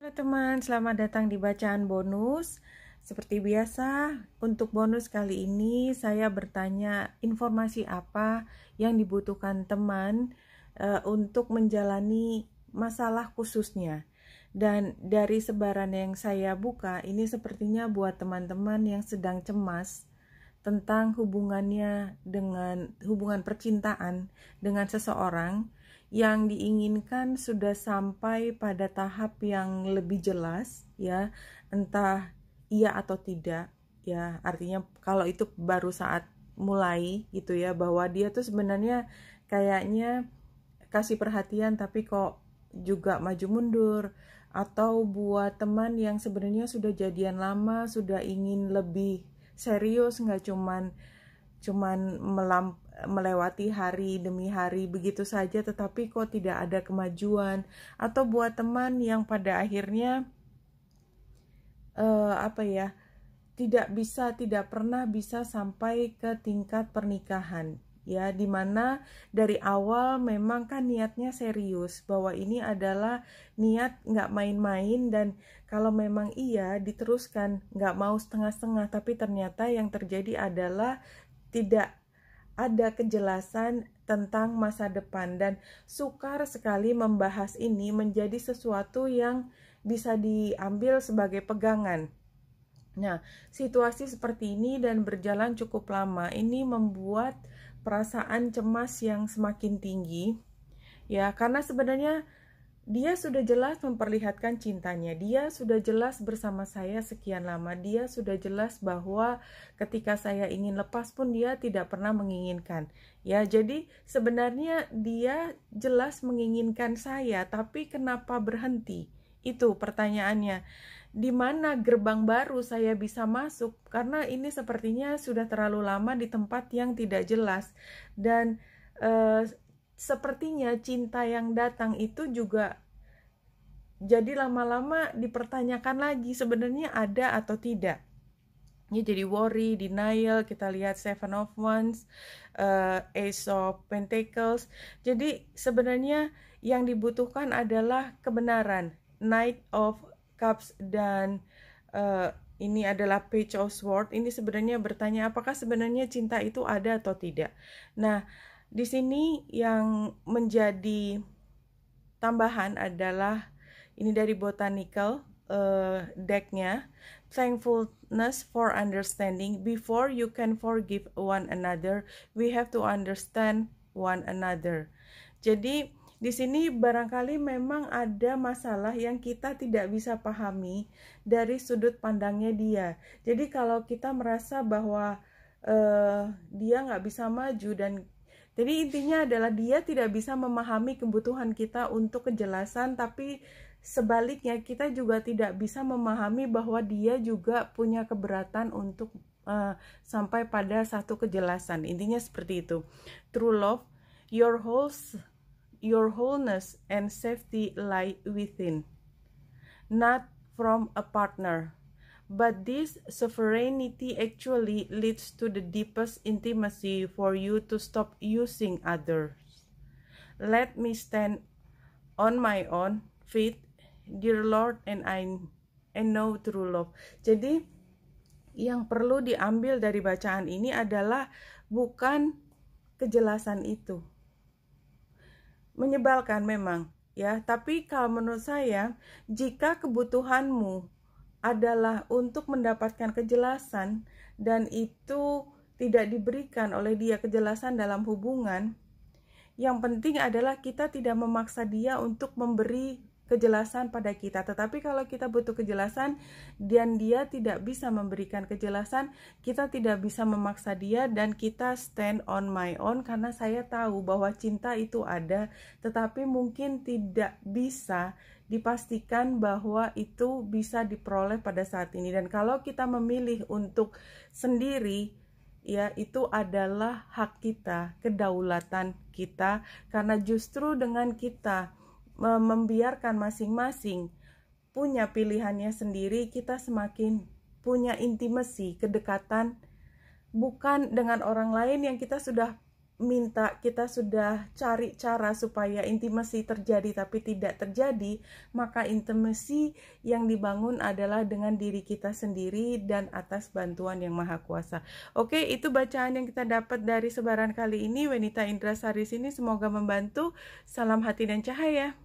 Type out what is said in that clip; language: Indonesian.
Halo teman, selamat datang di bacaan bonus. Seperti biasa, untuk bonus kali ini saya bertanya informasi apa yang dibutuhkan teman untuk menjalani masalah khususnya. Dan dari sebaran yang saya buka, ini sepertinya buat teman-teman yang sedang cemas tentang hubungan percintaan dengan seseorang yang diinginkan sudah sampai pada tahap yang lebih jelas, ya, entah iya atau tidak, ya, artinya kalau itu baru saat mulai gitu ya, bahwa dia tuh sebenarnya kayaknya kasih perhatian tapi kok juga maju mundur. Atau buat teman yang sebenarnya sudah jadian lama, sudah ingin lebih serius, nggak cuman melewati hari demi hari begitu saja tetapi kok tidak ada kemajuan. Atau buat teman yang pada akhirnya tidak pernah bisa sampai ke tingkat pernikahan, ya, dimana dari awal memang kan niatnya serius, bahwa ini adalah niat nggak main-main, dan kalau memang iya diteruskan, nggak mau setengah-setengah. Tapi ternyata yang terjadi adalah tidak ada kejelasan tentang masa depan, dan sukar sekali membahas ini menjadi sesuatu yang bisa diambil sebagai pegangan. Nah, situasi seperti ini dan berjalan cukup lama, ini membuat perasaan cemas yang semakin tinggi, ya, karena sebenarnya dia sudah jelas memperlihatkan cintanya, dia sudah jelas bersama saya sekian lama, dia sudah jelas bahwa ketika saya ingin lepas pun dia tidak pernah menginginkan, ya. Jadi sebenarnya dia jelas menginginkan saya, tapi kenapa berhenti? Itu pertanyaannya. Di mana gerbang baru saya bisa masuk? Karena ini sepertinya sudah terlalu lama di tempat yang tidak jelas, dan sepertinya cinta yang datang itu juga jadi lama-lama dipertanyakan lagi sebenarnya ada atau tidak. Ini jadi worry, denial. Kita lihat Seven of Wands, Ace of Pentacles. Jadi sebenarnya yang dibutuhkan adalah kebenaran. Knight of Cups dan ini adalah Page of Swords. Ini sebenarnya bertanya apakah sebenarnya cinta itu ada atau tidak. Nah, di sini yang menjadi tambahan adalah ini dari botanical decknya, thankfulness for understanding. Before you can forgive one another, we have to understand one another. Jadi di sini barangkali memang ada masalah yang kita tidak bisa pahami dari sudut pandangnya dia. Jadi kalau kita merasa bahwa dia nggak bisa maju, dan jadi intinya adalah dia tidak bisa memahami kebutuhan kita untuk kejelasan, tapi sebaliknya kita juga tidak bisa memahami bahwa dia juga punya keberatan untuk sampai pada satu kejelasan. Intinya seperti itu. True love, your wholeness and safety lie within, not from a partner. But this sovereignty actually leads to the deepest intimacy for you to stop using others. Let me stand on my own feet, dear Lord, and I know true love. Jadi yang perlu diambil dari bacaan ini adalah bukan kejelasan itu. Menyebalkan memang, ya, tapi kalau menurut saya, jika kebutuhanmu adalah untuk mendapatkan kejelasan dan itu tidak diberikan oleh dia kejelasan dalam hubungan, yang penting adalah kita tidak memaksa dia untuk memberi kejelasan pada kita. Tetapi kalau kita butuh kejelasan dan dia tidak bisa memberikan kejelasan, kita tidak bisa memaksa dia, dan kita stand on my own, karena saya tahu bahwa cinta itu ada, tetapi mungkin tidak bisa dipastikan bahwa itu bisa diperoleh pada saat ini. Dan kalau kita memilih untuk sendiri, ya, itu adalah hak kita, kedaulatan kita, karena justru dengan kita membiarkan masing-masing punya pilihannya sendiri, kita semakin punya intimasi, kedekatan, bukan dengan orang lain yang kita sudah minta, kita sudah cari cara supaya intimasi terjadi tapi tidak terjadi, maka intimasi yang dibangun adalah dengan diri kita sendiri dan atas bantuan Yang Maha Kuasa. Oke, itu bacaan yang kita dapat dari sebaran kali ini. Wenita Indrasari sini, semoga membantu. Salam hati dan cahaya.